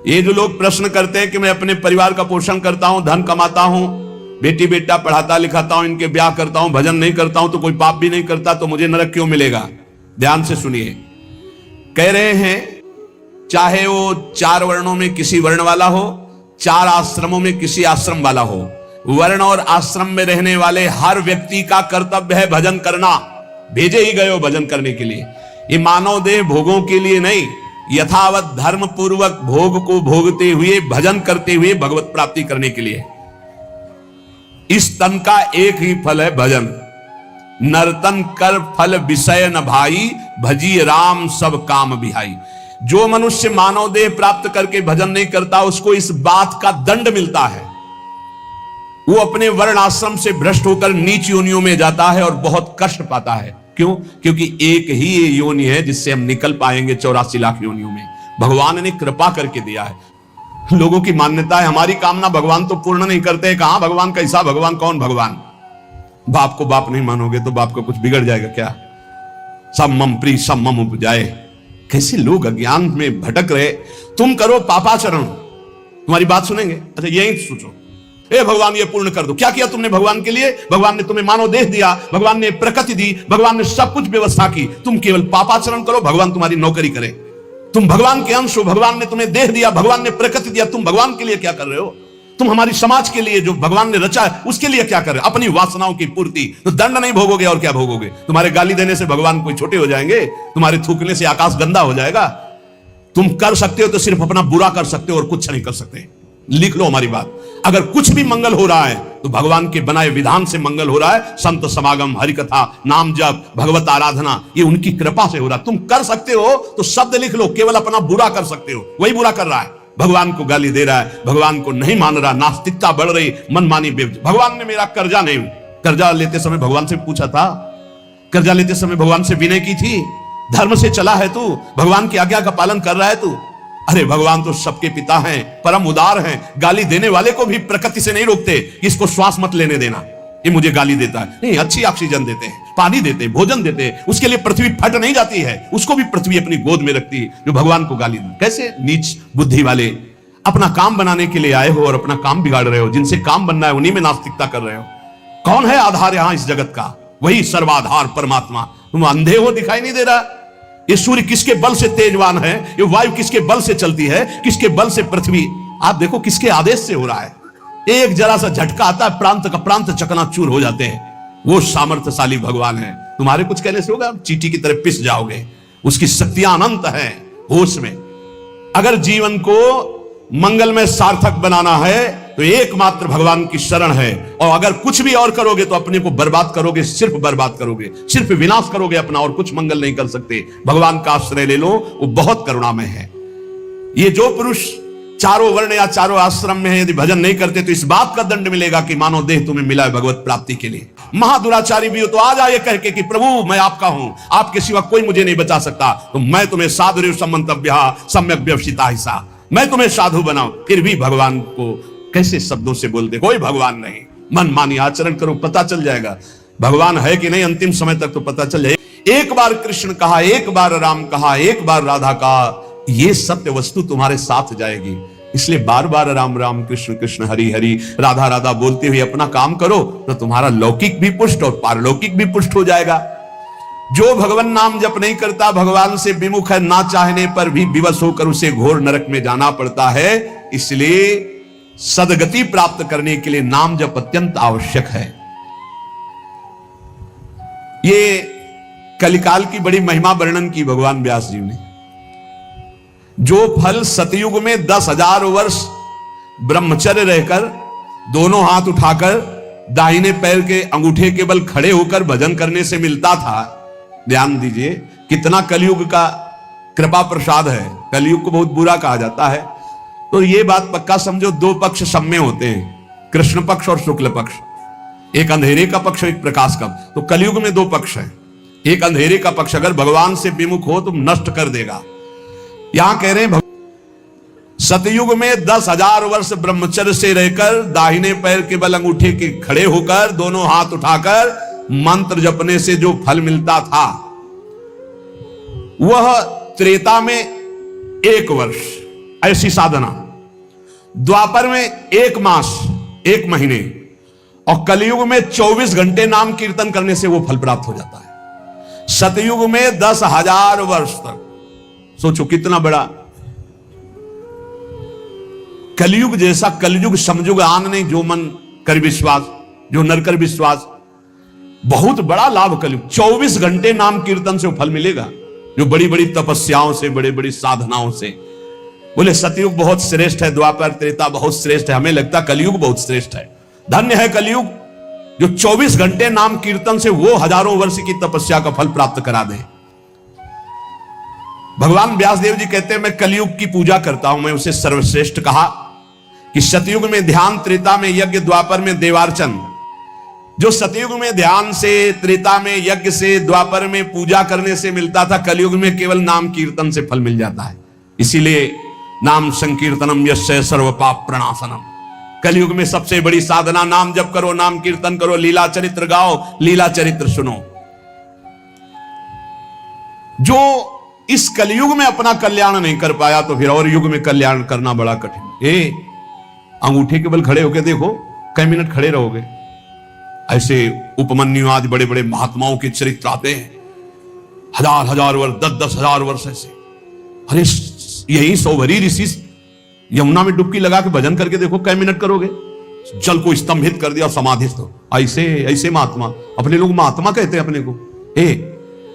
ये जो लोग प्रश्न करते हैं कि मैं अपने परिवार का पोषण करता हूं, धन कमाता हूं, बेटी बेटा पढ़ाता लिखाता हूं, इनके ब्याह करता हूं, भजन नहीं करता हूं, तो कोई पाप भी नहीं करता, तो मुझे नरक क्यों मिलेगा? ध्यान से सुनिए। कह रहे हैं चाहे वो 4 वर्णों में किसी वर्ण वाला हो, 4 आश्रमों में किसी आश्रम वाला हो, वर्ण और आश्रम में रहने वाले हर व्यक्ति का कर्तव्य है भजन करना। भेजे ही गए हो भजन करने के लिए। ये मानव देह भोगों के लिए नहीं, यथावत धर्म पूर्वक भोग को भोगते हुए भजन करते हुए भगवत प्राप्ति करने के लिए। इस तन का एक ही फल है भजन। नर्तन कर फल विषय न भाई, भजी राम सब काम बिहाई। जो मनुष्य मानव देह प्राप्त करके भजन नहीं करता, उसको इस बात का दंड मिलता है। वो अपने वर्ण आश्रम से भ्रष्ट होकर नीच योनियों में जाता है और बहुत कष्ट पाता है। क्यों? क्योंकि एक ही ये योनि है जिससे हम निकल पाएंगे 84 लाख योनियों में। भगवान ने कृपा करके दिया है। लोगों की मान्यता है हमारी कामना भगवान तो पूर्ण नहीं करते। कहां भगवान, कैसा भगवान, कौन भगवान? बाप को बाप नहीं मानोगे तो बाप का कुछ बिगड़ जाएगा क्या? सब मम प्री सब मम उपजाए। कैसे लोग अज्ञान में भटक रहे। तुम करो पापाचरण, तुम्हारी बात सुनेंगे? अच्छा यही सोचो, ए भगवान ये पूर्ण कर दो। क्या किया तुमने भगवान के लिए? भगवान ने तुम्हें मानव देह दिया, भगवान ने प्रकृति दी, भगवान ने सब कुछ व्यवस्था की। तुम केवल पापाचरण करो, भगवान तुम्हारी नौकरी करे। तुम भगवान के अंश हो, भगवान ने तुम्हें देह दिया, भगवान ने प्रकृति दिया, तुम भगवान के लिए क्या कर रहे हो? तुम हमारी समाज के लिए जो भगवान ने रचा है उसके लिए क्या कर रहे हो? अपनी वासनाओं की पूर्ति। तो दंड नहीं भोगोगे और क्या भोगोगे? तुम्हारे गाली देने से भगवान कोई छोटे हो जाएंगे? तुम्हारे थूकने से आकाश गंदा हो जाएगा? तुम कर सकते हो तो सिर्फ अपना बुरा कर सकते हो और कुछ नहीं कर सकते। लिख लो हमारी बात। अगर कुछ भी मंगल हो रहा है तो भगवान के बनाए विधान से मंगल हो रहा है। संत समागम, हरि कथा, नाम जप, भगवत आराधना, ये उनकी कृपा से हो रहा है। तुम कर सकते हो तो शब्द लिख लो, केवल अपना बुरा कर सकते हो। वही बुरा कर रहा है, भगवान को गाली दे रहा है, भगवान को नहीं मान रहा, नास्तिकता बढ़ रही, मनमानी बेवजह। भगवान ने मेरा कर्जा नहीं, कर्जा लेते समय भगवान से पूछा था? कर्जा लेते समय भगवान से विनय की थी? धर्म से चला है तू? भगवान की आज्ञा का पालन कर रहा है तू? अरे भगवान तो सबके पिता हैं, परम उदार हैं। गाली देने वाले को भी प्रकृति से नहीं रोकते, इसको श्वास मत लेने देना, ये मुझे गाली देता है। नहीं, अच्छी ऑक्सीजन देते हैं, पानी देते हैं, भोजन देते हैं, उसके लिए पृथ्वी फट नहीं जाती है, उसको भी पृथ्वी अपनी गोद में रखती है, जो भगवान को गाली दे। कैसे नीच बुद्धि वाले अपना काम बनाने के लिए आए हो और अपना काम बिगाड़ रहे हो। जिनसे काम बनना है उन्हीं में नास्तिकता कर रहे हो। कौन है आधार यहां इस जगत का? वही सर्वाधार परमात्मा। तुम अंधे हो, दिखाई नहीं दे रहा? ये सूर्य किसके बल से तेजवान है? ये वायु किसके बल से चलती है? किसके बल से पृथ्वी? आप देखो किसके आदेश से हो रहा है। एक जरा सा झटका आता है, प्रांत का प्रांत चकनाचूर हो जाते हैं। वो सामर्थ्यशाली भगवान है। तुम्हारे कुछ कहने से होगा? चींटी की तरह पिस जाओगे। उसकी शक्तियां अनंत हैं। होश में अगर जीवन को मंगलमय सार्थक बनाना है तो एकमात्र भगवान की शरण है। और अगर कुछ भी और करोगे तो अपने को बर्बाद करोगे, सिर्फ बर्बाद करोगे, सिर्फ विनाश करोगे अपना, और कुछ मंगल नहीं कर सकते। भगवान का आश्रय ले लो, वो बहुत करुणामय है। ये जो पुरुष चारों वर्ण या चारों आश्रम में है, यदि भजन नहीं करते तो इस बात का दंड मिलेगा कि मानव देह तुम्हें मिला है भगवत प्राप्ति के लिए। महादुराचारी भी हो तो आ जाए कह के कि प्रभु मैं आपका हूं, आपके सिवा कोई मुझे नहीं बचा सकता, तो मैं तुम्हें साधु संमंतव्य सम्यक व्यवसिता हिस्सा, मैं तुम्हें साधु बनाऊं। फिर भी भगवान को कैसे शब्दों से बोलते? कोई भगवान नहीं। मन मानी आचरण करो, पता चल जाएगा भगवान है कि नहीं। अंतिम समय तक तो पता चल जाएगा। एक बार कृष्ण कहा, एक बार राम कहा, एक बार राधा कहा, ये सत्य वस्तु तुम्हारे साथ जाएगी। इसलिए बार बार राम राम, कृष्ण कृष्ण, हरि हरि, राधा राधा बोलते हुए अपना काम करो तो तुम्हारा लौकिक भी पुष्ट और पारलौकिक भी पुष्ट हो जाएगा। जो भगवान नाम जप नहीं करता, भगवान से विमुख है, ना चाहने पर भी विवश होकर उसे घोर नरक में जाना पड़ता है। इसलिए सदगति प्राप्त करने के लिए नाम जप अत्यंत आवश्यक है। ये कलिकाल की बड़ी महिमा वर्णन की भगवान व्यास जी ने। जो फल सतयुग में 10,000 वर्ष ब्रह्मचर्य रहकर, दोनों हाथ उठाकर, दाहिने पैर के अंगूठे के बल खड़े होकर भजन करने से मिलता था। ध्यान दीजिए कितना कलयुग का कृपा प्रसाद है। कलयुग को बहुत बुरा कहा जाता है, तो ये बात पक्का समझो, 2 पक्ष सम्य होते हैं, कृष्ण पक्ष और शुक्ल पक्ष। एक अंधेरे का पक्ष, एक प्रकाश का। तो कलयुग में 2 पक्ष है। एक अंधेरे का पक्ष अगर भगवान से विमुख हो तो नष्ट कर देगा। यहां कह रहे हैं सतयुग में 10,000 वर्ष ब्रह्मचर्य से रहकर, दाहिने पैर के बल अंगूठे के खड़े होकर, दोनों हाथ उठाकर मंत्र जपने से जो फल मिलता था, वह त्रेता में 1 वर्ष, ऐसी साधना। द्वापर में 1 मास 1 महीने और कलयुग में 24 घंटे नाम कीर्तन करने से वो फल प्राप्त हो जाता है। सतयुग में 10,000 वर्ष तक। सोचो कितना बड़ा। कलयुग जैसा कलयुग समयुग आन नहीं, जो मन कर विश्वास, जो नर कर विश्वास। बहुत बड़ा लाभ कलयुग। 24 घंटे नाम कीर्तन से फल मिलेगा, जो बड़ी बड़ी तपस्याओं से, बड़ी बड़ी साधनाओं से। बोले सतयुग बहुत श्रेष्ठ है, द्वापर त्रेता बहुत श्रेष्ठ है। हमें लगता कलयुग बहुत श्रेष्ठ है। धन्य है कलयुग जो 24 घंटे नाम कीर्तन से वो हजारों वर्ष की तपस्या का फल प्राप्त करा दे। भगवान व्यासदेव जी कहते हैं मैं कलयुग की पूजा करता हूं, मैं उसे सर्वश्रेष्ठ कहा कि सतयुग में ध्यान, त्रेता में यज्ञ, द्वापर में देवार्चन। जो सतयुग में ध्यान से, त्रेता में यज्ञ से, द्वापर में पूजा करने से मिलता था, कलयुग में केवल नाम कीर्तन से फल मिल जाता है। इसीलिए नाम संकीर्तनम यस्य सर्व पाप प्रणाशनम। कलयुग में सबसे बड़ी साधना नाम जप करो, नाम कीर्तन करो, लीला चरित्र गाओ, लीला चरित्र सुनो। जो इस कलयुग में अपना कल्याण नहीं कर पाया तो फिर और युग में कल्याण करना बड़ा कठिन। अंगूठे के बल खड़े होके देखो, कई मिनट खड़े रहोगे। ऐसे उपमन्यु आज बड़े बड़े महात्माओं के चरित्र आते हैं, 1000 वर्ष, 10,000 वर्ष ऐसे। अरे यही सौभरी ऋषि यमुना में डुबकी लगा के भजन करके देखो, कई मिनट करोगे। जल को स्तंभित कर दिया, समाधिस्थ हो। ऐसे महात्मा, अपने लोग महात्मा कहते हैं अपने को।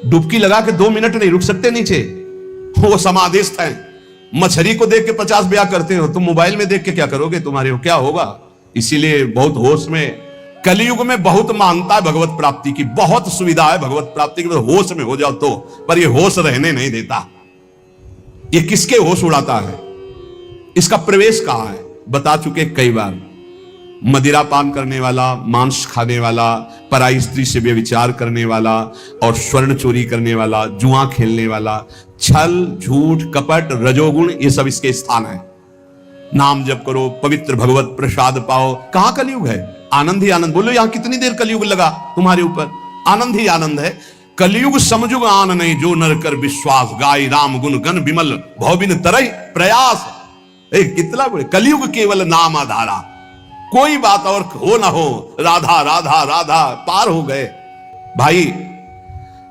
डुबकी लगा के 2 मिनट नहीं रुक सकते नीचे, वो समाधिस्थ है। मछली को देख के 50 ब्याह करते हो, तुम मोबाइल में देख के क्या करोगे, तुम्हारे क्या होगा। इसीलिए बहुत होश में। कलयुग में बहुत मानता है भगवत प्राप्ति की, बहुत सुविधा है भगवत प्राप्ति की, होश में हो जाओ तो। पर ये होश रहने नहीं देता। ये किसके होश उड़ाता है, इसका प्रवेश कहां है, बता चुके कई बार। मदिरा पान करने वाला, मांस खाने वाला, पराई स्त्री से व्यभिचार करने वाला और स्वर्ण चोरी करने वाला, जुआ खेलने वाला, छल, झूठ, कपट, रजोगुण, ये सब इसके स्थान है। नाम जप करो, पवित्र भगवत प्रसाद पाओ। कहां कलयुग है, आनंद ही आनंद। बोलो यहां कितनी देर कलयुग लगा तुम्हारे ऊपर, आनंद ही आनंद है। कलयुग समझुग आन नहीं, जो नर कर विश्वास, गाय राम गुण गण विमल, भौबिन तरई प्रयास। कितना बड़े कलयुग, केवल नाम आधारा, कोई बात और हो ना हो, राधा राधा राधा, पार हो गए भाई।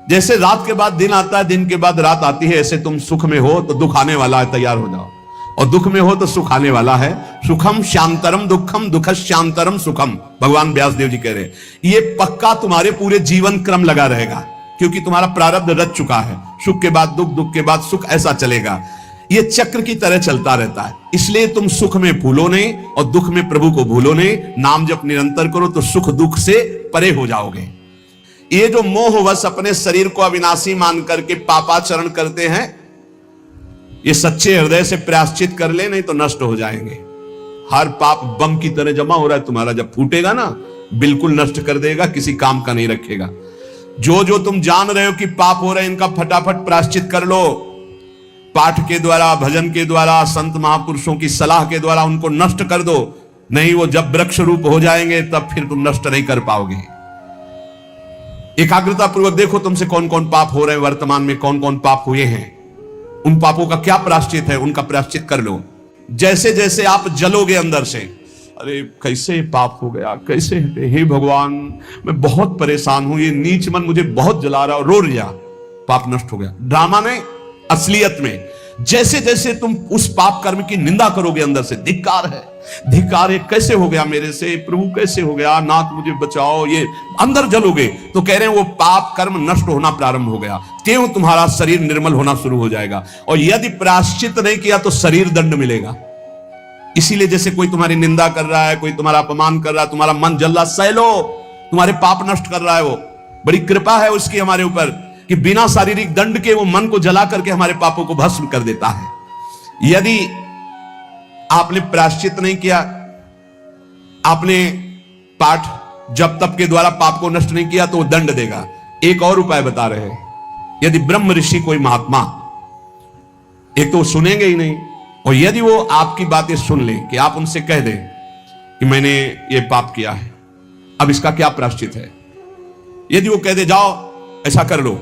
जैसे रात के बाद दिन आता है, दिन के बाद रात आती है, ऐसे तुम सुख में हो तो दुख आने वाला है, तैयार हो जाओ। और दुख में हो तो सुख आने वाला है। सुखम शांतरम दुखम, दुख शांतरम सुखम, भगवान व्यासदेव जी कह रहे हैं। ये पक्का तुम्हारे पूरे जीवन क्रम लगा रहेगा, क्योंकि तुम्हारा प्रारब्ध रच चुका है। सुख के बाद दुख, दुख के बाद सुख, ऐसा चलेगा। ये चक्र की तरह चलता रहता है। इसलिए तुम सुख में भूलो नहीं और दुख में प्रभु को भूलो नहीं। नाम जप निरंतर करो तो सुख दुख से परे हो जाओगे। ये जो मोहवश अपने शरीर को अविनाशी मान करके पापाचरण करते हैं, ये सच्चे हृदय से प्रायश्चित कर ले, नहीं तो नष्ट हो जाएंगे। हर पाप बम की तरह जमा हो रहा है तुम्हारा, जब फूटेगा ना बिल्कुल नष्ट कर देगा, किसी काम का नहीं रखेगा। जो जो तुम जान रहे हो कि पाप हो रहे हैं, इनका फटाफट प्रायश्चित कर लो। पाठ के द्वारा, भजन के द्वारा, संत महापुरुषों की सलाह के द्वारा उनको नष्ट कर दो। नहीं, वो जब वृक्ष रूप हो जाएंगे तब फिर तुम नष्ट नहीं कर पाओगे। एकाग्रता पूर्वक देखो तुमसे कौन कौन पाप हो रहे हैं, वर्तमान में कौन कौन पाप हुए हैं, उन पापों का क्या प्रायश्चित है, उनका प्रायश्चित कर लो। जैसे जैसे आप जलोगे अंदर से, अरे कैसे पाप हो गया, कैसे, हे भगवान मैं बहुत परेशान हूं, ये नीच मन मुझे बहुत जला रहा, रो लिया, पाप नष्ट हो गया। ड्रामा नहीं, असलियत में। जैसे जैसे तुम उस पाप कर्म की निंदा करोगे अंदर से, धिक्कार है, धिक्कार है, कैसे हो गया मेरे से, प्रभु कैसे हो गया, नाथ मुझे बचाओ, ये अंदर जलोगे तो कह रहे हैं वो पाप कर्म नष्ट होना प्रारंभ हो गया। क्यों, तुम्हारा शरीर निर्मल होना शुरू हो जाएगा। और यदि प्रायश्चित नहीं किया तो शरीर दंड मिलेगा। इसीलिए जैसे कोई तुम्हारी निंदा कर रहा है, कोई तुम्हारा अपमान कर रहा है, तुम्हारा मन जल रहा, सह लो, तुम्हारे पाप नष्ट कर रहा है वो। बड़ी कृपा है उसकी हमारे ऊपर कि बिना शारीरिक दंड के वो मन को जला करके हमारे पापों को भस्म कर देता है। यदि आपने प्रायश्चित नहीं किया, आपने पाठ जप तप के द्वारा पाप को नष्ट नहीं किया, तो वो दंड देगा। एक और उपाय बता रहे हैं, यदि ब्रह्म ऋषि कोई महात्मा, एक तो वो सुनेंगे ही नहीं, और यदि वो आपकी बातें सुन ले कि आप उनसे कह दें कि मैंने ये पाप किया है, अब इसका क्या प्रायश्चित है, यदि वो कह दे जाओ ऐसा कर लो,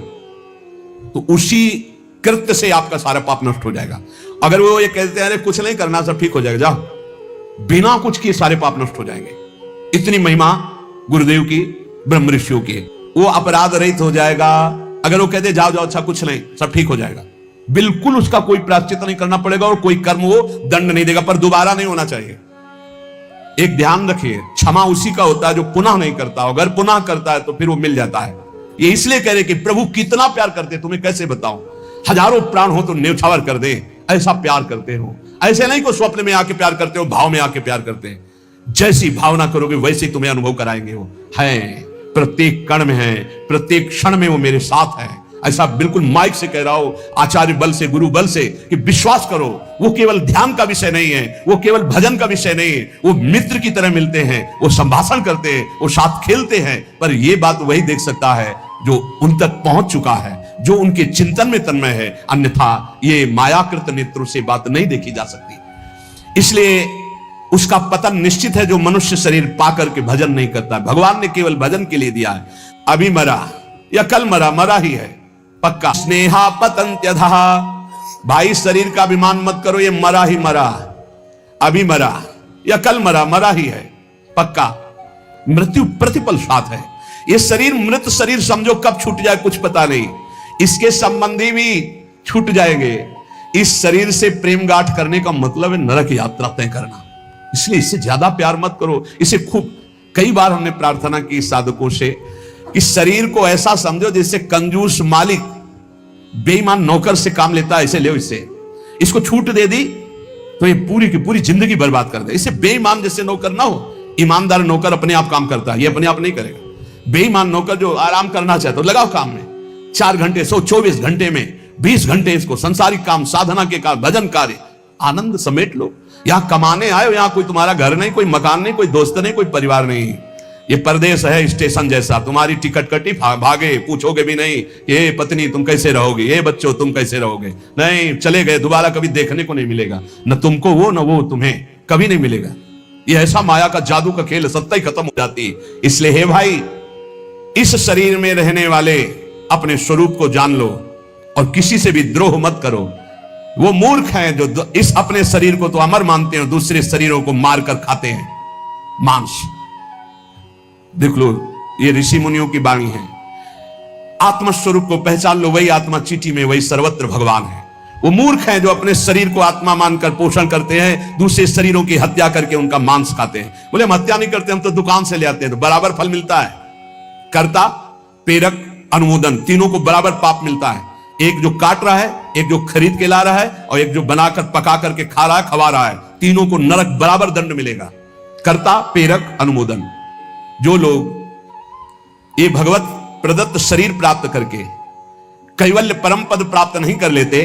तो उसी कृत्य से आपका सारा पाप नष्ट हो जाएगा। अगर वो ये कहते हैं अरे कुछ नहीं करना, सब ठीक हो जाएगा, जाओ, बिना कुछ किए सारे पाप नष्ट हो जाएंगे। इतनी महिमा गुरुदेव की, ब्रह्म ऋषियों की, वो अपराध रहित हो जाएगा। अगर वो कहते जाओ जाओ, अच्छा कुछ नहीं, सब ठीक हो जाएगा, बिल्कुल उसका कोई प्रायश्चित नहीं करना पड़ेगा और कोई कर्म वो दंड नहीं देगा, पर दोबारा नहीं होना चाहिए। एक ध्यान रखिए, क्षमा उसी का होता है जो पुनः नहीं करता, अगर पुनः करता है तो फिर वो मिल जाता है। ये इसलिए कह रहे कि प्रभु कितना प्यार करते, तुम्हें कैसे बताऊं, हजारों प्राण हो तो न्यौछावर कर दे, ऐसा प्यार करते हो। ऐसे नहीं को स्वप्न में आके प्यार करते हो, भाव में आके प्यार करते हैं। जैसी भावना करोगे वैसे ही तुम्हें अनुभव कराएंगे। वो है, प्रत्येक कण में है, प्रत्येक क्षण में वो मेरे साथ है। ऐसा बिल्कुल माइक से कह रहा हो, आचार्य बल से, गुरु बल से, कि विश्वास करो, वो केवल ध्यान का विषय नहीं है, वो केवल भजन का विषय नहीं है, वो मित्र की तरह मिलते हैं, वो संभाषण करते हैं, वो साथ खेलते हैं। पर ये बात वही देख सकता है जो उन तक पहुंच चुका है, जो उनके चिंतन में तन्मय है, अन्यथा ये मायाकृत नेत्रों से बात नहीं देखी जा सकती। इसलिए उसका पतन निश्चित है जो मनुष्य शरीर पाकर के भजन नहीं करता। भगवान ने केवल भजन के लिए दिया है। अभी मरा या कल मरा, मरा ही है पक्का। स्नेहा पतंत्यधः, भाई शरीर का अभिमान मत करो, ये मरा ही मरा, अभी मरा या कल मरा, मरा ही है पक्का। मृत्यु प्रतिपल साथ है। ये शरीर मृत शरीर समझो, कब छूट जाए कुछ पता नहीं। इसके संबंधी भी छूट जाएंगे। इस शरीर से प्रेम गांठ करने का मतलब है नरक यात्रा तय करना। इसलिए इससे ज्यादा प्यार मत करो। इसे खूब कई बार हमने प्रार्थना की साधकों से कि शरीर को ऐसा समझो जैसे कंजूस मालिक बेईमान नौकर से काम लेता है, ऐसे ले इससे, इसको छूट दे दी तो ये पूरी की पूरी जिंदगी बर्बाद कर दे। इससे बेईमान जैसे नौकर ना हो। ईमानदार नौकर अपने आप काम करता है, ये अपने आप नहीं करेगा। बेईमान नौकर जो आराम करना चाहता है, लगाओ काम में 4 घंटे, 124 घंटे में 20 घंटे इसको संसारिक काम, साधना के काम, भजन कार्य, आनंद समेट लो। यहां कमाने आए हो, यहां कोई तुम्हारा घर नहीं, कोई मकान नहीं, कोई दोस्त नहीं, कोई परिवार नहीं। ये परदेश है स्टेशन जैसा, तुम्हारी टिकट कटी, भागे, पूछोगे भी नहीं ये पत्नी तुम कैसे रहोगे, ये बच्चों तुम कैसे रहोगे, नहीं, चले गए, दोबारा कभी देखने को नहीं मिलेगा, न तुमको वो न वो तुम्हें, कभी नहीं मिलेगा। ये ऐसा माया का जादू का खेल, सत्ता ही खत्म हो जाती है। इसलिए हे भाई, इस शरीर में रहने वाले अपने स्वरूप को जान लो और किसी से भी द्रोह मत करो। वो मूर्ख हैं जो इस अपने शरीर को तो अमर मानते हैं, दूसरे शरीरों को मारकर खाते हैं मांस। देख लो, ये ऋषि मुनियों की वाणी है। आत्मस्वरूप को पहचान लो, वही आत्मा चीटी में, वही सर्वत्र भगवान है। वो मूर्ख हैं जो अपने शरीर को आत्मा मानकर पोषण करते हैं, दूसरे शरीरों की हत्या करके उनका मांस खाते हैं। बोले हम हत्या नहीं करते, हम तो दुकान से ले आते हैं, तो बराबर फल मिलता है। कर्ता, प्रेरक, अनुमोदन, तीनों को बराबर पाप मिलता है। एक जो काट रहा है, एक जो खरीद के ला रहा है, और एक जो बनाकर पका करके खा रहा है, खवा रहा है, तीनों को नरक बराबर दंड मिलेगा। कर्ता, प्रेरक, अनुमोदन। जो लोग ये भगवत प्रदत्त शरीर प्राप्त करके कैवल्य परम पद प्राप्त नहीं कर लेते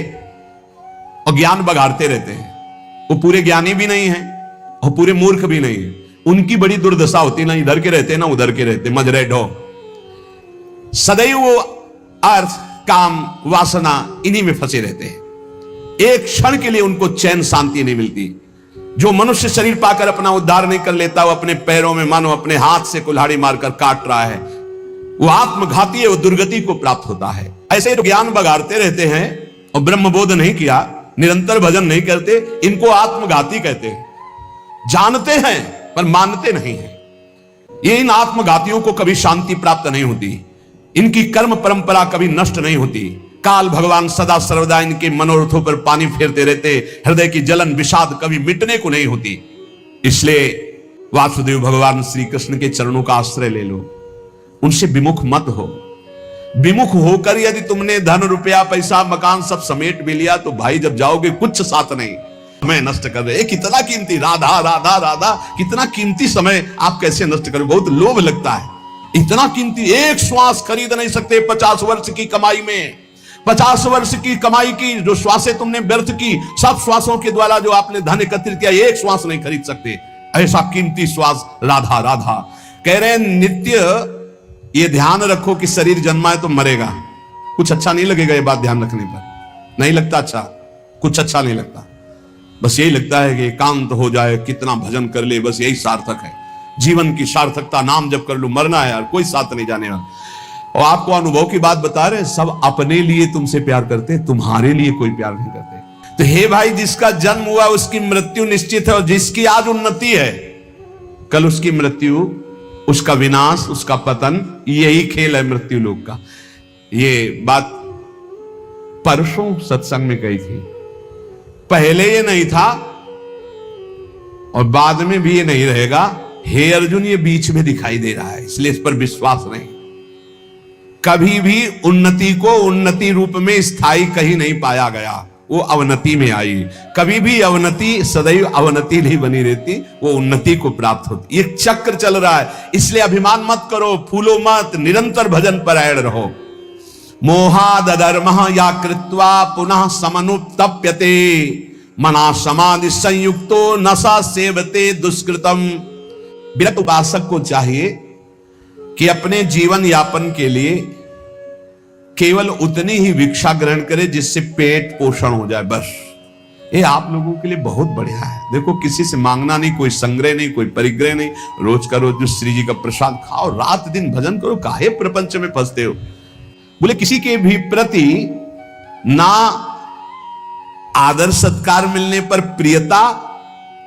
और ज्ञान बघाड़ते रहते हैं, वो पूरे ज्ञानी भी नहीं है और पूरे मूर्ख भी नहीं है। उनकी बड़ी दुर्दशा होती, ना इधर के रहते ना उधर के रहते, मजरे ढो। सदैव वो अर्थ, काम, वासना, इन्हीं में फंसे रहते हैं। एक क्षण के लिए उनको चैन शांति नहीं मिलती। जो मनुष्य शरीर पाकर अपना उद्धार नहीं कर लेता, वो अपने पैरों में मानो अपने हाथ से कुल्हाड़ी मारकर काट रहा है, वो आत्मघाती है, वो दुर्गति को प्राप्त होता है। ऐसे ही ज्ञान बघाड़ते रहते हैं और ब्रह्मबोध नहीं किया, निरंतर भजन नहीं करते, इनको आत्मघाती कहते हैं। जानते हैं पर मानते नहीं है। ये इन आत्मघातियों को कभी शांति प्राप्त नहीं होती, इनकी कर्म परंपरा कभी नष्ट नहीं होती। काल भगवान सदा सर्वदा इनके मनोरथों पर पानी फेरते रहते, हृदय की जलन विषाद कभी मिटने को नहीं होती। इसलिए वासुदेव भगवान श्री कृष्ण के चरणों का आश्रय ले लो, उनसे विमुख मत हो। विमुख होकर यदि तुमने धन, रुपया, पैसा, मकान सब समेट भी लिया, तो भाई जब जाओगे कुछ साथ नहीं, समय नष्ट कर रहे। कितना कीमती, राधा राधा राधा, कितना कीमती समय आप कैसे नष्ट करोगे। बहुत लोभ लगता है। इतना कीमती एक श्वास खरीद नहीं सकते 50 वर्ष की कमाई में। 50 वर्ष की कमाई की जो श्वासें तुमने व्यर्थ की, सब श्वासों के द्वारा जो आपने धन एकत्रित किया, एक श्वास नहीं खरीद सकते। ऐसा कीमती श्वास राधा राधा। कह रहे हैं नित्य ये ध्यान रखो कि शरीर जन्मा है तो मरेगा। कुछ अच्छा नहीं लगेगा ये बात ध्यान रखने पर, नहीं लगता अच्छा, कुछ अच्छा नहीं लगता। बस यही लगता है कि एकांत हो जाए, कितना भजन कर ले, बस यही सार्थक है जीवन की सार्थकता। नाम जब कर लो, मरना है यार, कोई साथ नहीं जाने वाला। और आपको अनुभव की बात बता रहे, सब अपने लिए तुमसे प्यार करते, तुम्हारे लिए कोई प्यार नहीं करते। तो हे भाई, जिसका जन्म हुआ उसकी मृत्यु निश्चित है, और जिसकी आज उन्नति है कल उसकी मृत्यु, उसका विनाश, उसका पतन, यही खेल है मृत्यु लोक का। ये बात परसों सत्संग में कही थी। पहले ये नहीं था और बाद में भी ये नहीं रहेगा। हे अर्जुन, ये बीच में दिखाई दे रहा है, इसलिए इस पर विश्वास नहीं। कभी भी उन्नति को उन्नति रूप में स्थायी कहीं नहीं पाया गया, वो अवनति में आई। कभी भी अवनति सदैव अवनति नहीं बनी रहती, वो उन्नति को प्राप्त होती। एक चक्र चल रहा है, इसलिए अभिमान मत करो, फूलो मत, निरंतर भजन परायण रहो। मोहाद अधर्मः या कृत्वा पुनः समनुत्तप्यते मना समाधि संयुक्तो नशा सेवते दुष्कृतम। विरक्त उपासक को चाहिए कि अपने जीवन यापन के लिए केवल उतनी ही भिक्षा ग्रहण करे जिससे पेट पोषण हो जाए, बस। ये आप लोगों के लिए बहुत बढ़िया है। देखो, किसी से मांगना नहीं, कोई संग्रह नहीं, कोई परिग्रह नहीं। रोज का रोज जो श्री जी का प्रसाद खाओ, रात दिन भजन करो, काहे प्रपंच में फंसते हो। बोले किसी के भी प्रति ना आदर सत्कार मिलने पर प्रियता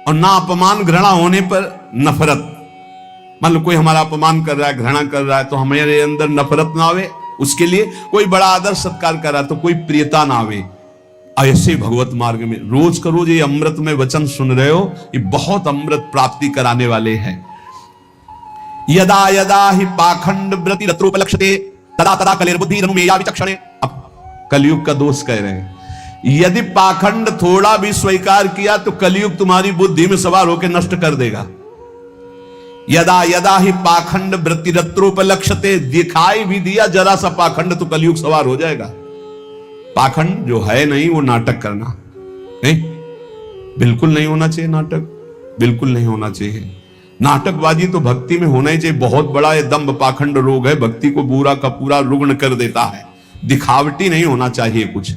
और ना अपमान घृणा होने पर नफरत। मान लो कोई हमारा अपमान कर रहा है, घृणा कर रहा है, तो हमारे अंदर नफरत ना आवे उसके लिए। कोई बड़ा आदर सत्कार कर रहा है तो कोई प्रियता ना आवे। ऐसे भगवत मार्ग में रोज का रोज ये अमृत में वचन सुन रहे हो, ये बहुत अमृत प्राप्ति कराने वाले हैं। यदा यदा ही पाखंड व्रति रत्रोपलक्ष्यते तदा तदा कलेर्बुद्धि रनुमेया विचक्षणे। अब कलयुग का दोष कह रहे हैं, यदि पाखंड थोड़ा भी स्वीकार किया तो कलयुग तुम्हारी बुद्धि में सवार होकर नष्ट कर देगा। यदा यदा ही पाखंड वृत्ति रत्रोपलक्ष्यते, दिखाई भी दिया जरा सा पाखंड तो कलयुग सवार हो जाएगा। पाखंड जो है नहीं वो नाटक करना नहीं, बिल्कुल नहीं होना चाहिए। नाटक बिल्कुल नहीं होना चाहिए। नाटकबाजी तो भक्ति में होना ही चाहिए। बहुत बड़ा ये दंभ पाखंड रोग है, भक्ति को पूरा का पूरा रुग्ण कर देता है। दिखावटी नहीं होना चाहिए कुछ।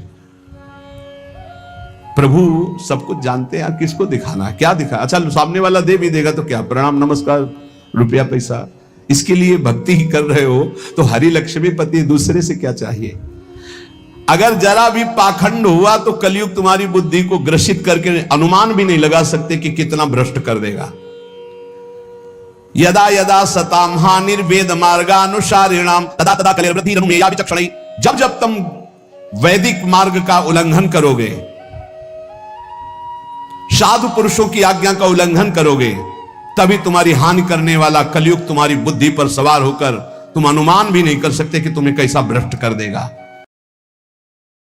प्रभु सब कुछ जानते हैं यार, किसको दिखाना है, क्या दिखा। अच्छा, सामने वाला दे भी देगा तो क्या, प्रणाम नमस्कार, रुपया पैसा, इसके लिए भक्ति ही कर रहे हो तो हरि लक्ष्मी पति, दूसरे से क्या चाहिए। अगर जरा भी पाखंड हुआ तो कलयुग तुम्हारी बुद्धि को ग्रसित करके अनुमान भी नहीं लगा सकते कि कितना भ्रष्ट कर देगा। यदा यदा सताम हानिर्वेद मार्गानुसारिणाम तदा तदा कलेर्वृद्धि रनुमेया विचक्षणे। जब जब तुम वैदिक मार्ग का उल्लंघन करोगे, साधु पुरुषों की आज्ञा का उल्लंघन करोगे, तभी तुम्हारी हानि करने वाला कलयुग तुम्हारी बुद्धि पर सवार होकर तुम अनुमान भी नहीं कर सकते कि तुम्हें कैसा भ्रष्ट कर देगा।